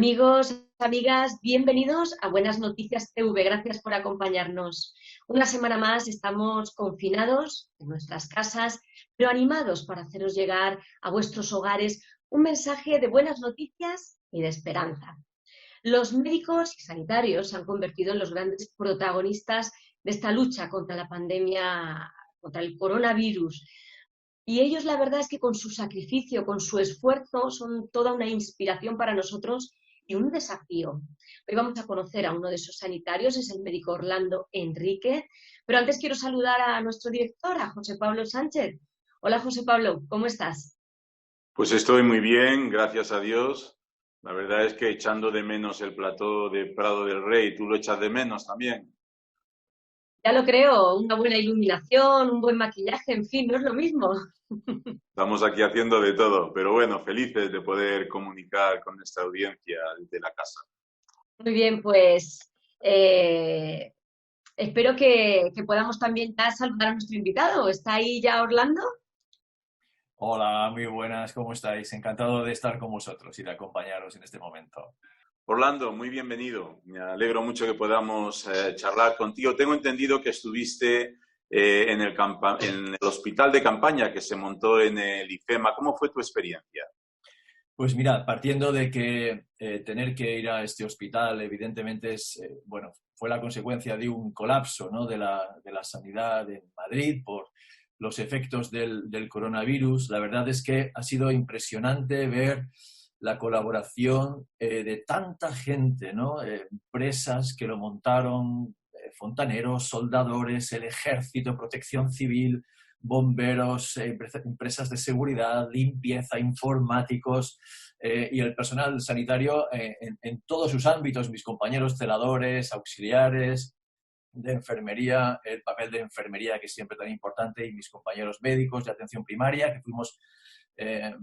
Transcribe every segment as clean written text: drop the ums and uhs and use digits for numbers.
Amigos, amigas, bienvenidos a Buenas Noticias TV. Gracias por acompañarnos. Una semana más estamos confinados en nuestras casas, pero animados para haceros llegar a vuestros hogares un mensaje de buenas noticias y de esperanza. Los médicos y sanitarios se han convertido en los grandes protagonistas de esta lucha contra la pandemia, contra el coronavirus. Y ellos, la verdad es que con su sacrificio, con su esfuerzo, son toda una inspiración para nosotros y un desafío. Hoy vamos a conocer a uno de esos sanitarios, es el médico Orlando Enrique, pero antes quiero saludar a nuestro director, a José Pablo Sánchez. Hola, José Pablo, ¿cómo estás? Pues estoy muy bien, gracias a Dios. La verdad es que echando de menos el plató de Prado del Rey, tú lo echas de menos también. Ya lo creo, una buena iluminación, un buen maquillaje, en fin, no es lo mismo. Estamos aquí haciendo de todo, pero bueno, felices de poder comunicar con nuestra audiencia desde la casa. Muy bien, pues espero que podamos también ya saludar a nuestro invitado. ¿Está ahí ya Orlando? Hola, muy buenas, ¿cómo estáis? Encantado de estar con vosotros y de acompañaros en este momento. Orlando, muy bienvenido. Me alegro mucho que podamos charlar contigo. Tengo entendido que estuviste en el hospital de campaña que se montó en el IFEMA. ¿Cómo fue tu experiencia? Pues mirad, partiendo de que tener que ir a este hospital evidentemente fue la consecuencia de un colapso, ¿no?, de la sanidad en Madrid por los efectos del coronavirus. La verdad es que ha sido impresionante ver la colaboración de tanta gente, ¿no? Empresas que lo montaron, fontaneros, soldadores, el ejército, protección civil, bomberos, empresas de seguridad, limpieza, informáticos y el personal sanitario en todos sus ámbitos, mis compañeros celadores, auxiliares de enfermería, el papel de enfermería que es siempre tan importante, y mis compañeros médicos de atención primaria, que fuimos a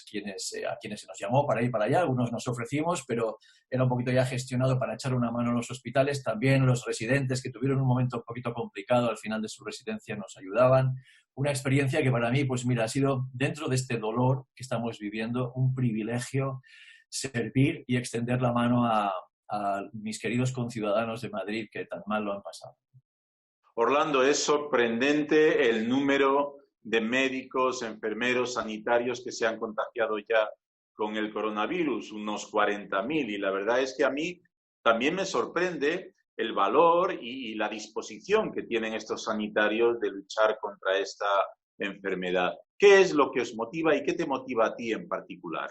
quienes se nos llamó para ir para allá. Algunos nos ofrecimos, pero era un poquito ya gestionado para echar una mano a los hospitales. También los residentes, que tuvieron un momento un poquito complicado al final de su residencia, nos ayudaban. Una experiencia que para mí, pues mira, ha sido, dentro de este dolor que estamos viviendo, un privilegio servir y extender la mano a mis queridos conciudadanos de Madrid que tan mal lo han pasado. Orlando, es sorprendente el número de médicos, enfermeros, sanitarios que se han contagiado ya con el coronavirus, unos 40.000, y la verdad es que a mí también me sorprende el valor y la disposición que tienen estos sanitarios de luchar contra esta enfermedad. ¿Qué es lo que os motiva y qué te motiva a ti en particular?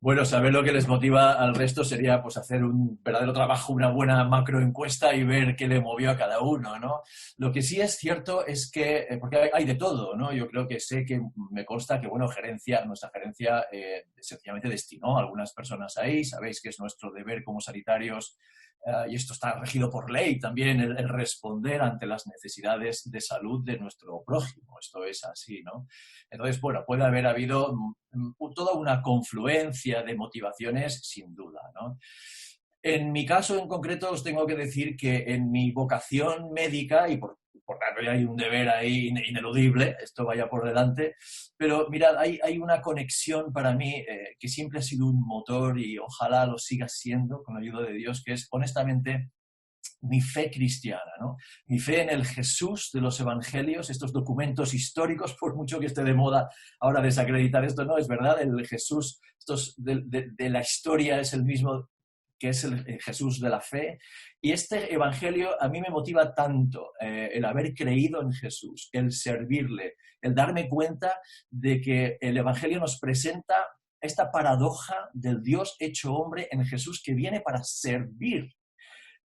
Bueno, saber lo que les motiva al resto sería pues hacer un verdadero trabajo, una buena macroencuesta y ver qué le movió a cada uno, ¿no? Lo que sí es cierto es que, porque hay de todo, ¿no? Yo creo que me consta que, bueno, nuestra gerencia sencillamente destinó a algunas personas ahí. Sabéis que es nuestro deber como sanitarios, y esto está regido por ley también, el responder ante las necesidades de salud de nuestro prójimo. Esto es así, ¿no? Entonces, bueno, puede haber habido toda una confluencia de motivaciones, sin duda, ¿no? En mi caso en concreto os tengo que decir que en mi vocación médica, y por tanto hay un deber ahí ineludible, esto vaya por delante, pero mirad, hay una conexión para mí que siempre ha sido un motor y ojalá lo siga siendo con la ayuda de Dios, que es honestamente mi fe cristiana, ¿no? Mi fe en el Jesús de los evangelios, estos documentos históricos, por mucho que esté de moda ahora desacreditar esto, no, es verdad, el Jesús de la historia es el mismo que es el Jesús de la fe. Y este evangelio a mí me motiva tanto, el haber creído en Jesús, el servirle, el darme cuenta de que el evangelio nos presenta esta paradoja del Dios hecho hombre en Jesús, que viene para servir.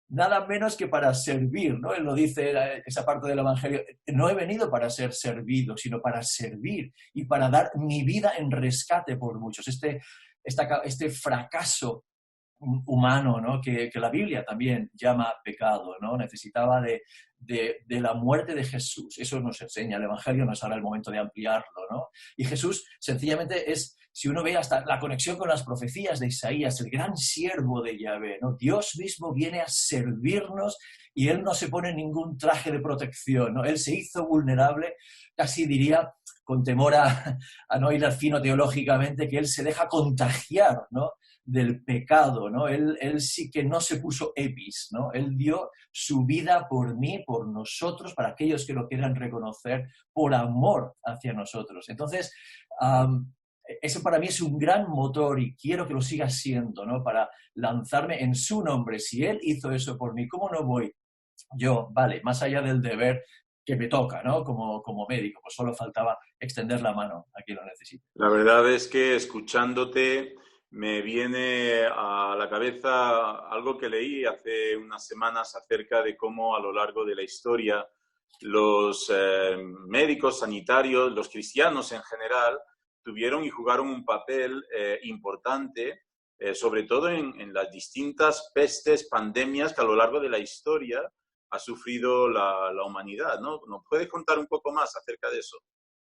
Nada menos que para servir, ¿no? Él lo dice, esa parte del Evangelio, no he venido para ser servido, sino para servir y para dar mi vida en rescate por muchos. Este fracaso humano, ¿no?, que la Biblia también llama pecado, ¿no? Necesitaba de la muerte de Jesús. Eso nos enseña el Evangelio, no es ahora el momento de ampliarlo, ¿no? Y Jesús sencillamente es, si uno ve hasta la conexión con las profecías de Isaías, el gran siervo de Yahvé, ¿no? Dios mismo viene a servirnos y Él no se pone ningún traje de protección, ¿no? Él se hizo vulnerable, casi diría, con temor a no ir al fino teológicamente, que Él se deja contagiar, ¿no?, del pecado, ¿no? Él sí que no se puso epis, ¿no? Él dio su vida por mí, por nosotros, para aquellos que lo quieran reconocer, por amor hacia nosotros. Entonces, eso para mí es un gran motor y quiero que lo siga siendo, ¿no? Para lanzarme en su nombre. Si Él hizo eso por mí, ¿cómo no voy yo, vale, más allá del deber que me toca, ¿no? Como médico, pues solo faltaba extender la mano a quien lo necesite. La verdad es que escuchándote me viene a la cabeza algo que leí hace unas semanas acerca de cómo a lo largo de la historia los médicos, sanitarios, los cristianos en general, tuvieron y jugaron un papel importante, sobre todo en las distintas pestes, pandemias que a lo largo de la historia ha sufrido la humanidad, ¿no? ¿Nos puedes contar un poco más acerca de eso?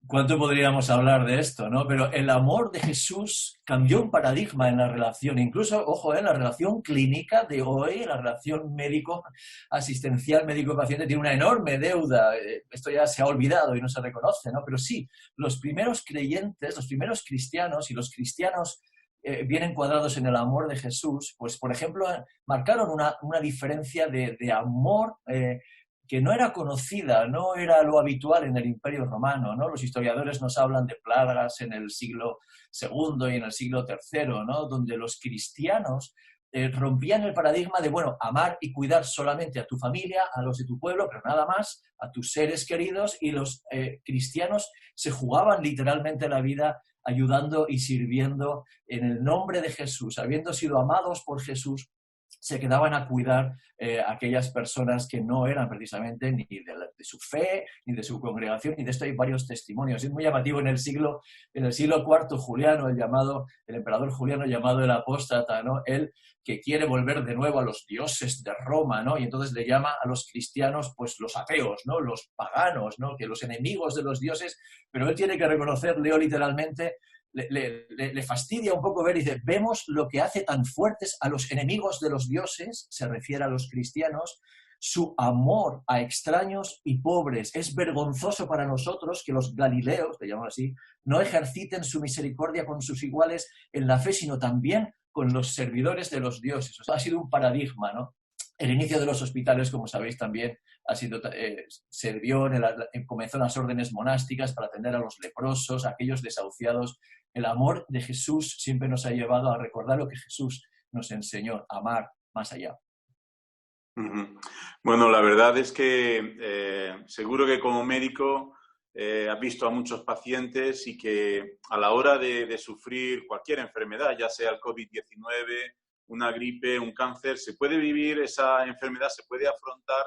¿Cuánto podríamos hablar de esto, no? Pero el amor de Jesús cambió un paradigma en la relación, incluso, ojo, en la relación clínica de hoy, la relación médico-asistencial, médico-paciente, tiene una enorme deuda. Esto ya se ha olvidado y no se reconoce, ¿no? Pero sí, los primeros creyentes, los primeros cristianos y los cristianos bien encuadrados en el amor de Jesús, pues, por ejemplo, marcaron una diferencia de amor que no era conocida, no era lo habitual en el Imperio Romano, ¿no? Los historiadores nos hablan de plagas en el siglo II y en el siglo III, ¿no? Donde los cristianos rompían el paradigma de, bueno, amar y cuidar solamente a tu familia, a los de tu pueblo, pero nada más, a tus seres queridos, y los cristianos se jugaban literalmente la vida ayudando y sirviendo en el nombre de Jesús, habiendo sido amados por Jesús, se quedaban a cuidar a aquellas personas que no eran precisamente ni de su fe, ni de su congregación, y de esto hay varios testimonios. Es muy llamativo en el siglo IV Juliano, el emperador Juliano llamado el apóstata, ¿no? Él que quiere volver de nuevo a los dioses de Roma, ¿no? Y entonces le llama a los cristianos pues los ateos, ¿no? Los paganos, ¿no? Que los enemigos de los dioses, pero él tiene que reconocer, leo literalmente, le fastidia un poco ver y dice, vemos lo que hace tan fuertes a los enemigos de los dioses, se refiere a los cristianos, su amor a extraños y pobres. Es vergonzoso para nosotros que los galileos, te llaman así, no ejerciten su misericordia con sus iguales en la fe, sino también con los servidores de los dioses. Esto ha sido un paradigma, ¿no? El inicio de los hospitales, como sabéis también, comenzó en las órdenes monásticas para atender a los leprosos, a aquellos desahuciados. El amor de Jesús siempre nos ha llevado a recordar lo que Jesús nos enseñó, amar más allá. Bueno, la verdad es que seguro que como médico has visto a muchos pacientes y que a la hora de sufrir cualquier enfermedad, ya sea el COVID-19, una gripe, un cáncer, se puede vivir esa enfermedad, se puede afrontar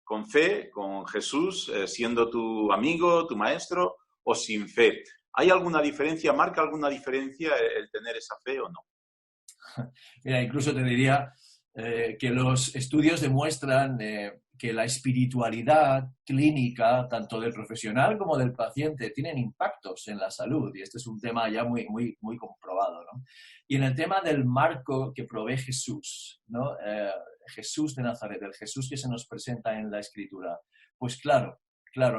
con fe, con Jesús, siendo tu amigo, tu maestro, o sin fe. ¿Hay alguna diferencia, marca alguna diferencia el tener esa fe o no? Mira, incluso te diría que los estudios demuestran que la espiritualidad clínica, tanto del profesional como del paciente, tienen impactos en la salud, y este es un tema ya muy, muy, muy comprobado, ¿no? Y en el tema del marco que provee Jesús, ¿no? Jesús de Nazaret, el Jesús que se nos presenta en la Escritura, pues claro,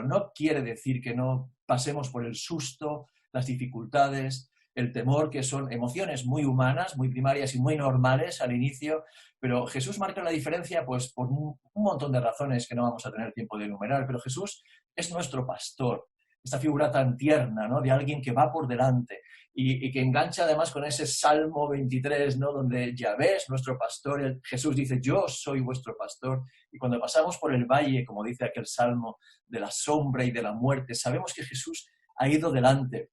no quiere decir que no pasemos por el susto, las dificultades, el temor, que son emociones muy humanas, muy primarias y muy normales al inicio, pero Jesús marca la diferencia pues por un montón de razones que no vamos a tener tiempo de enumerar, pero Jesús es nuestro pastor, esta figura tan tierna, ¿no? De alguien que va por delante y que engancha además con ese Salmo 23, ¿no? Donde Yahvé es nuestro pastor, Jesús dice, yo soy vuestro pastor, y cuando pasamos por el valle, como dice aquel Salmo, de la sombra y de la muerte, sabemos que Jesús ha ido delante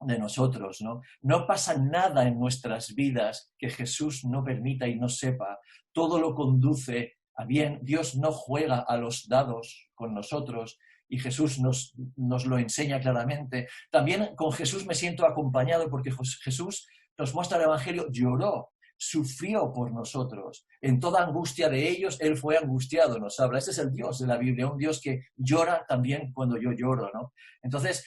de nosotros, ¿no? No pasa nada en nuestras vidas que Jesús no permita y no sepa. Todo lo conduce a bien. Dios no juega a los dados con nosotros y Jesús nos lo enseña claramente. También con Jesús me siento acompañado porque Jesús nos muestra el Evangelio, lloró, sufrió por nosotros. En toda angustia de ellos, Él fue angustiado, nos habla. Este es el Dios de la Biblia, un Dios que llora también cuando yo lloro, ¿no? Entonces,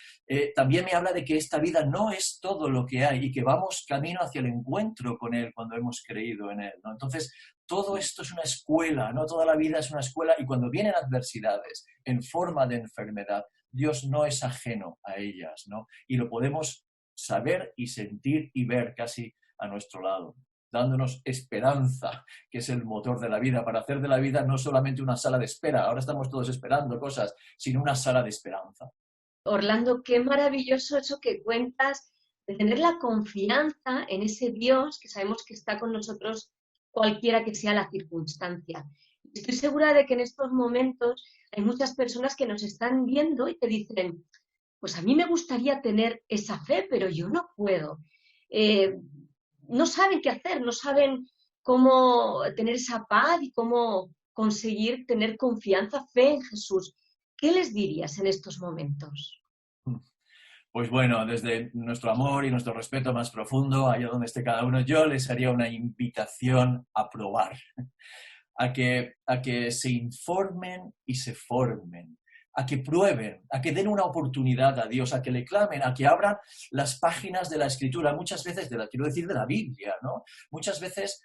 también me habla de que esta vida no es todo lo que hay y que vamos camino hacia el encuentro con Él cuando hemos creído en Él, ¿no? Entonces, todo esto es una escuela, ¿no? Toda la vida es una escuela y cuando vienen adversidades en forma de enfermedad, Dios no es ajeno a ellas, ¿no? Y lo podemos saber y sentir y ver casi a nuestro lado, dándonos esperanza, que es el motor de la vida, para hacer de la vida no solamente una sala de espera, ahora estamos todos esperando cosas, sino una sala de esperanza. Orlando, qué maravilloso eso que cuentas, de tener la confianza en ese Dios que sabemos que está con nosotros cualquiera que sea la circunstancia. Estoy segura de que en estos momentos hay muchas personas que nos están viendo y te dicen, pues a mí me gustaría tener esa fe, pero yo no puedo. No saben qué hacer, no saben cómo tener esa paz y cómo conseguir tener confianza, fe en Jesús. ¿Qué les dirías en estos momentos? Pues bueno, desde nuestro amor y nuestro respeto más profundo, allá donde esté cada uno, yo les haría una invitación a probar, a que se informen y se formen, a que prueben, a que den una oportunidad a Dios, a que le clamen, a que abran las páginas de la Escritura, muchas veces, quiero decir, de la Biblia, ¿no? Muchas veces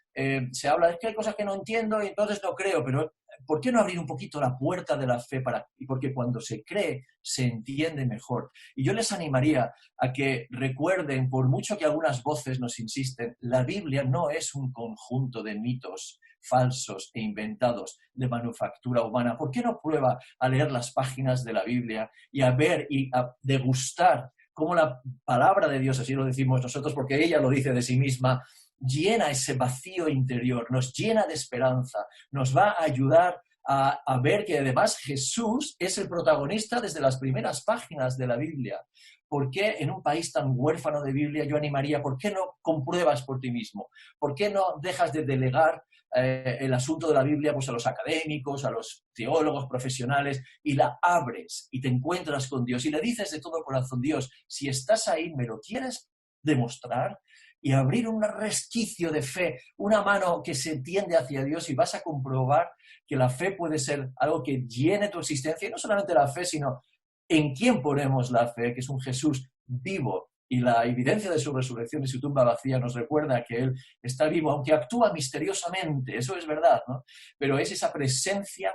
se habla, es que hay cosas que no entiendo y entonces no creo, pero ¿por qué no abrir un poquito la puerta de la fe? Porque cuando se cree, se entiende mejor. Y yo les animaría a que recuerden, por mucho que algunas voces nos insisten, la Biblia no es un conjunto de mitos falsos e inventados de manufactura humana. ¿Por qué no prueba a leer las páginas de la Biblia y a ver y a degustar cómo la palabra de Dios, así lo decimos nosotros, porque ella lo dice de sí misma, llena ese vacío interior, nos llena de esperanza, nos va a ayudar a ver que además Jesús es el protagonista desde las primeras páginas de la Biblia. ¿Por qué en un país tan huérfano de Biblia yo animaría, por qué no compruebas por ti mismo? ¿Por qué no dejas de delegar el asunto de la Biblia pues, a los académicos, a los teólogos profesionales y la abres y te encuentras con Dios y le dices de todo corazón, Dios, si estás ahí, ¿me lo quieres demostrar? Y abrir un resquicio de fe, una mano que se tiende hacia Dios y vas a comprobar que la fe puede ser algo que llene tu existencia, y no solamente la fe, sino en quién ponemos la fe, que es un Jesús vivo, y la evidencia de su resurrección y su tumba vacía nos recuerda que Él está vivo, aunque actúa misteriosamente, eso es verdad, ¿no? Pero es esa presencia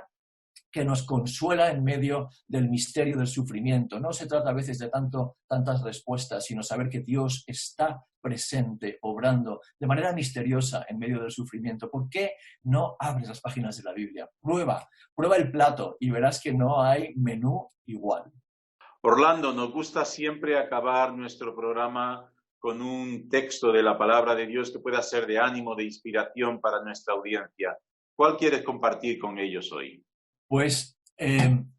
que nos consuela en medio del misterio del sufrimiento. No se trata a veces de tantas respuestas, sino saber que Dios está presente, obrando de manera misteriosa en medio del sufrimiento. ¿Por qué no abres las páginas de la Biblia? Prueba el plato y verás que no hay menú igual. Orlando, nos gusta siempre acabar nuestro programa con un texto de la palabra de Dios que pueda ser de ánimo, de inspiración para nuestra audiencia. ¿Cuál quieres compartir con ellos hoy? Pues,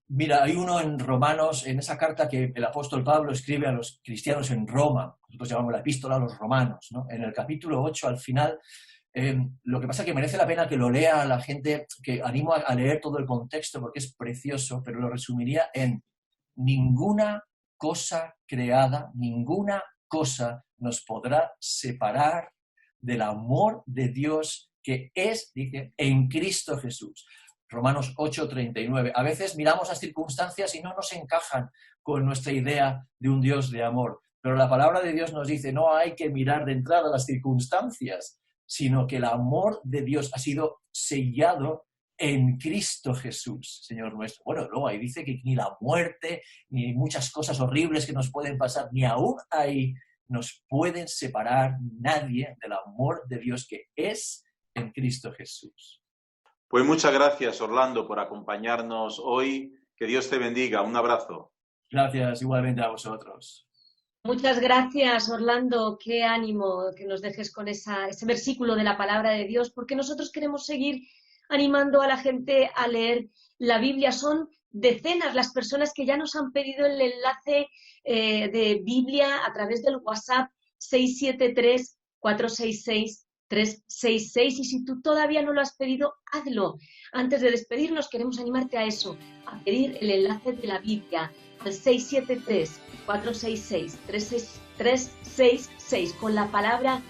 mira, hay uno en Romanos, en esa carta que el apóstol Pablo escribe a los cristianos en Roma, nosotros llamamos la epístola a los romanos, ¿no? En el capítulo 8, al final, lo que pasa es que merece la pena que lo lea la gente, que animo a leer todo el contexto porque es precioso, pero lo resumiría en ninguna cosa creada, ninguna cosa nos podrá separar del amor de Dios que es, dice, en Cristo Jesús. Romanos 8:39. A veces miramos las circunstancias y no nos encajan con nuestra idea de un Dios de amor. Pero la palabra de Dios nos dice, no hay que mirar de entrada las circunstancias, sino que el amor de Dios ha sido sellado en Cristo Jesús, Señor nuestro. Bueno, luego ahí dice que ni la muerte, ni muchas cosas horribles que nos pueden pasar, ni aún ahí nos pueden separar nadie del amor de Dios que es en Cristo Jesús. Pues muchas gracias, Orlando, por acompañarnos hoy. Que Dios te bendiga. Un abrazo. Gracias, igualmente a vosotros. Muchas gracias, Orlando. Qué ánimo que nos dejes con ese versículo de la palabra de Dios, porque nosotros queremos seguir animando a la gente a leer la Biblia. Son decenas las personas que ya nos han pedido el enlace de Biblia a través del WhatsApp 673-466-366, y si tú todavía no lo has pedido, hazlo. Antes de despedirnos queremos animarte a eso, a pedir el enlace de la Biblia al 673-466-366 con la palabra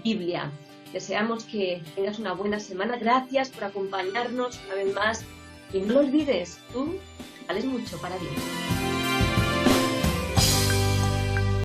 Biblia. Deseamos que tengas una buena semana. Gracias por acompañarnos una vez más y no lo olvides, tú vales mucho para Dios.